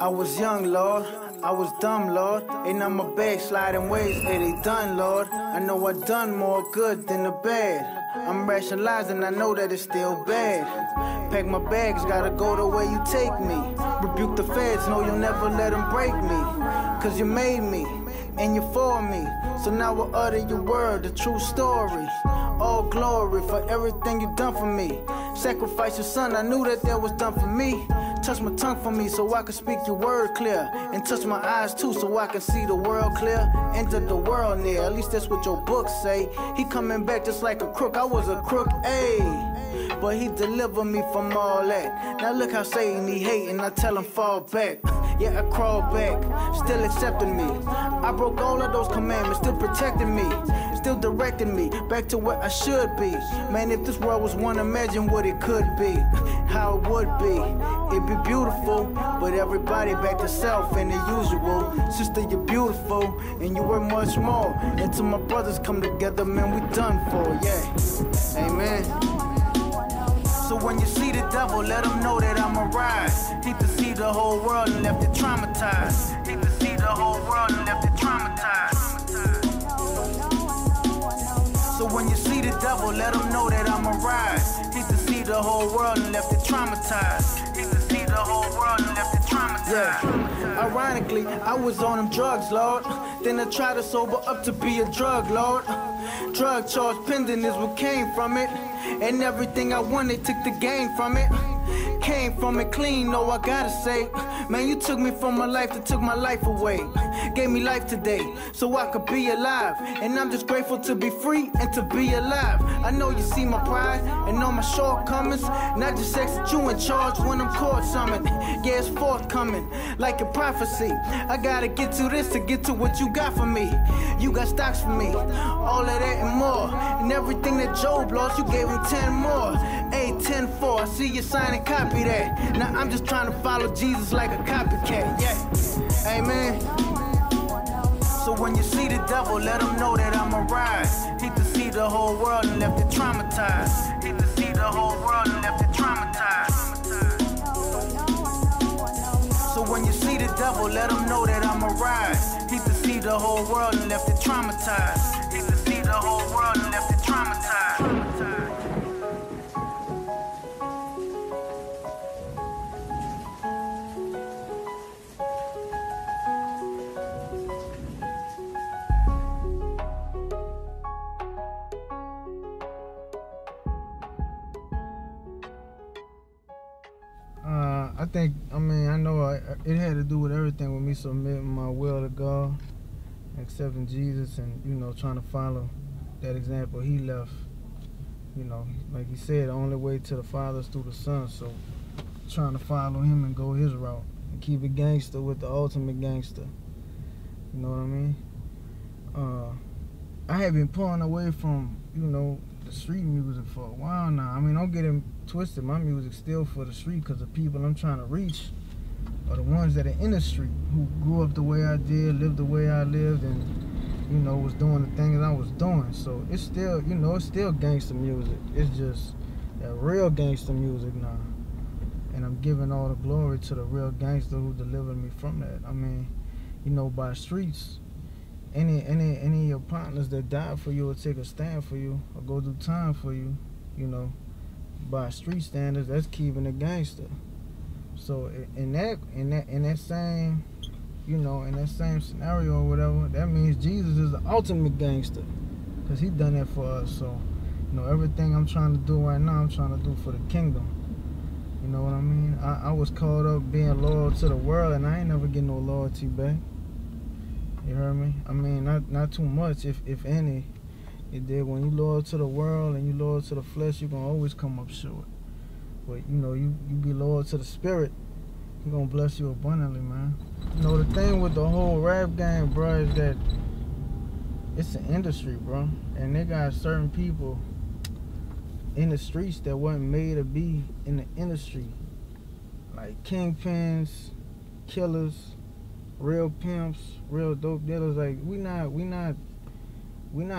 I was young, Lord. I was dumb, Lord. Ain't not my backsliding ways, they done, Lord. I know I done more good than the bad. I'm rationalizing, I know that it's still bad. Pack my bags, gotta go the way you take me. Rebuke the feds, know you'll never let them break me. Cause you made me, and you're for me. So now I utter your word, the true story. All glory for everything you done for me. Sacrifice your son, I knew that was done for me. Touch my tongue for me so I can speak your word clear. And touch my eyes too so I can see the world clear. Enter the world near, at least that's what your books say. He coming back just like a crook, I was a crook, ayy. But he delivered me from all that. Now look how Satan he hating, I tell him fall back. Yeah, I crawl back, still accepting me. I broke all of those commandments, still protecting me. Still directing me back to where I should be. Man, if this world was one, imagine what it could be. How it would be. It'd be beautiful, but everybody back to self and the usual. Sister, you're beautiful, and you worth much more. Until my brothers come together, man, we done for, yeah. Amen. So when you see the devil, let him know that I'm a rise. Hate to see the whole world and left it traumatized. Hate to see the whole world and left it traumatized. So when you see the devil, let him know that I'm a rise. Hate to see the whole world and left it traumatized. Hate to see the whole world and left it traumatized. Yeah. Ironically, I was on them drugs, Lord. Then I tried to sober up to be a drug lord. Drug charge pending is what came from it. And everything I wanted took the gain from it. Came from it clean, no, I gotta say. Man, you took me from my life that took my life away. Gave me life today, so I could be alive. And I'm just grateful to be free and to be alive. I know you see my pride and all my shortcomings. Not just sex that you in charge when I'm court summoned. Yeah, it's forthcoming, like a prophecy. I gotta get to this to get to what you got for me. You got stocks for me, all of that and more. And everything that Job lost, you gave him 10 more. A 10-4, I see you sign and copy that. Now I'm just trying to follow Jesus like a copycat, yeah. Amen. So when you see the devil, let him know that I'm a rise. Hate to see the whole world and left it traumatized. Hate to see the whole world and left it traumatized. So when you see the devil, let him know that I'm a rise. Hate to see the whole world and left it traumatized. Hate to see the whole world and left it traumatized. I know it had to do with everything with me submitting my will to God, accepting Jesus, and, you know, trying to follow that example he left. You know, like he said, the only way to the Father is through the Son, so trying to follow him and go his route and keep it gangster with the ultimate gangster. You know what I mean? I have been pulling away from, you know, the street music for a while now. I mean, don't get it twisted. My music's still for the street because the people I'm trying to reach are the ones that are in the street, who grew up the way I did, lived the way I lived, and, you know, was doing the things I was doing. So it's still, you know, it's still gangster music. It's just that real gangster music now. And I'm giving all the glory to the real gangster who delivered me from that. I mean, you know, by streets, any of your partners that died for you or take a stand for you or go through time for you, you know, by street standards, that's keeping a gangster. So in that same, you know, in that same scenario or whatever, that means Jesus is the ultimate gangster, because he done that for us. So, you know, everything I'm trying to do right now, I'm trying to do for the kingdom. You know what I mean? I was caught up being loyal to the world, and I ain't never get no loyalty back. You heard me? I mean, not too much, if any. It did. When you loyal to the world and you loyal to the flesh, you're gonna always come up short. But, you know, you be loyal to the spirit, he gonna bless you abundantly, man. You know, the thing with the whole rap game, bro, is that it's an industry, bro. And they got certain people in the streets that wasn't made to be in the industry. Like kingpins, killers, real pimps, real dope dealers. Like, we not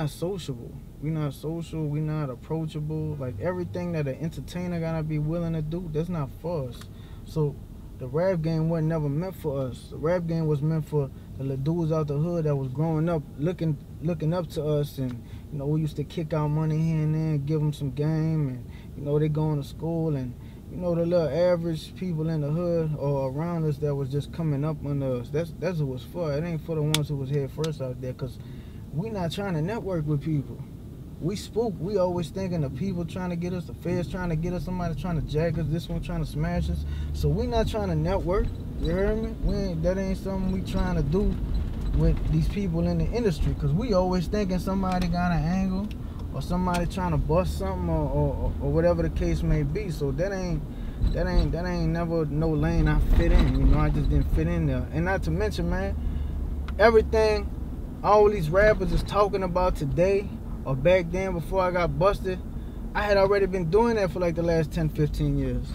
sociable. We not social, we not approachable. Like, everything that an entertainer gotta be willing to do, that's not for us. So the rap game wasn't never meant for us. The rap game was meant for the little dudes out the hood that was growing up, looking up to us, and you know, we used to kick out money here and there, and give them some game, and you know, they going to school, and you know, the little average people in the hood or around us that was just coming up under us. That's what it was for. It ain't for the ones who was head first out there, cause we not trying to network with people. We spook. We always thinking of people trying to get us, the feds trying to get us, somebody trying to jack us, this one trying to smash us. So we not trying to network. You heard me? That ain't something we trying to do with these people in the industry, because we always thinking somebody got an angle or somebody trying to bust something or whatever the case may be. So that ain't never no lane I fit in. You know, I just didn't fit in there. And not to mention, man, everything all these rappers is talking about today or back then before I got busted, I had already been doing that for like the last 10, 15 years.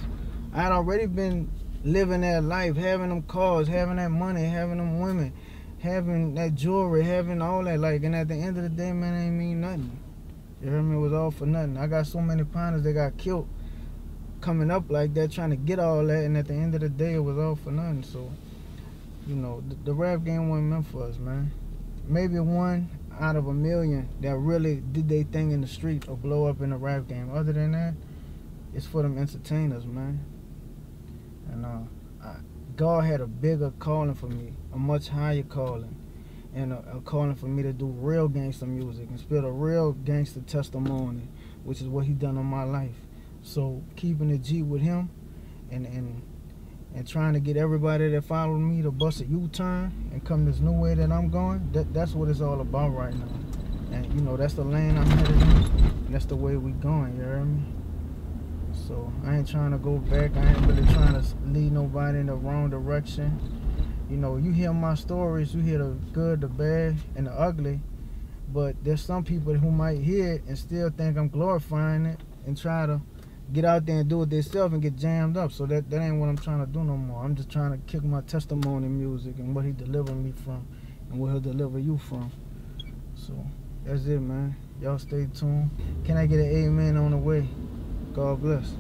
I had already been living that life, having them cars, having that money, having them women, having that jewelry, having all that. Like, and at the end of the day, man, it ain't mean nothing. You hear me? It was all for nothing. I got so many partners that got killed coming up like that, trying to get all that, and at the end of the day, it was all for nothing. So, you know, the rap game wasn't meant for us, man. Maybe one out of a million that really did their thing in the street or blow up in the rap game. Other than that, it's for them entertainers, man. And God had a bigger calling for me, a much higher calling, and a calling for me to do real gangster music and spit a real gangster testimony, which is what he done on my life. So keeping it G with him and trying to get everybody that followed me to bust a U-turn and come this new way that I'm going, that's what it's all about right now. And you know, that's the lane I'm headed in, and that's the way we going, you hear me? So I ain't trying to go back. I ain't really trying to lead nobody in the wrong direction. You know, you hear my stories, you hear the good, the bad, and the ugly, but there's some people who might hear it and still think I'm glorifying it and try to get out there and do it themselves and get jammed up. So that ain't what I'm trying to do no more. I'm just trying to kick my testimony music and what he delivered me from and what he'll deliver you from. So that's it, man. Y'all stay tuned. Can I get an amen on the way? God bless.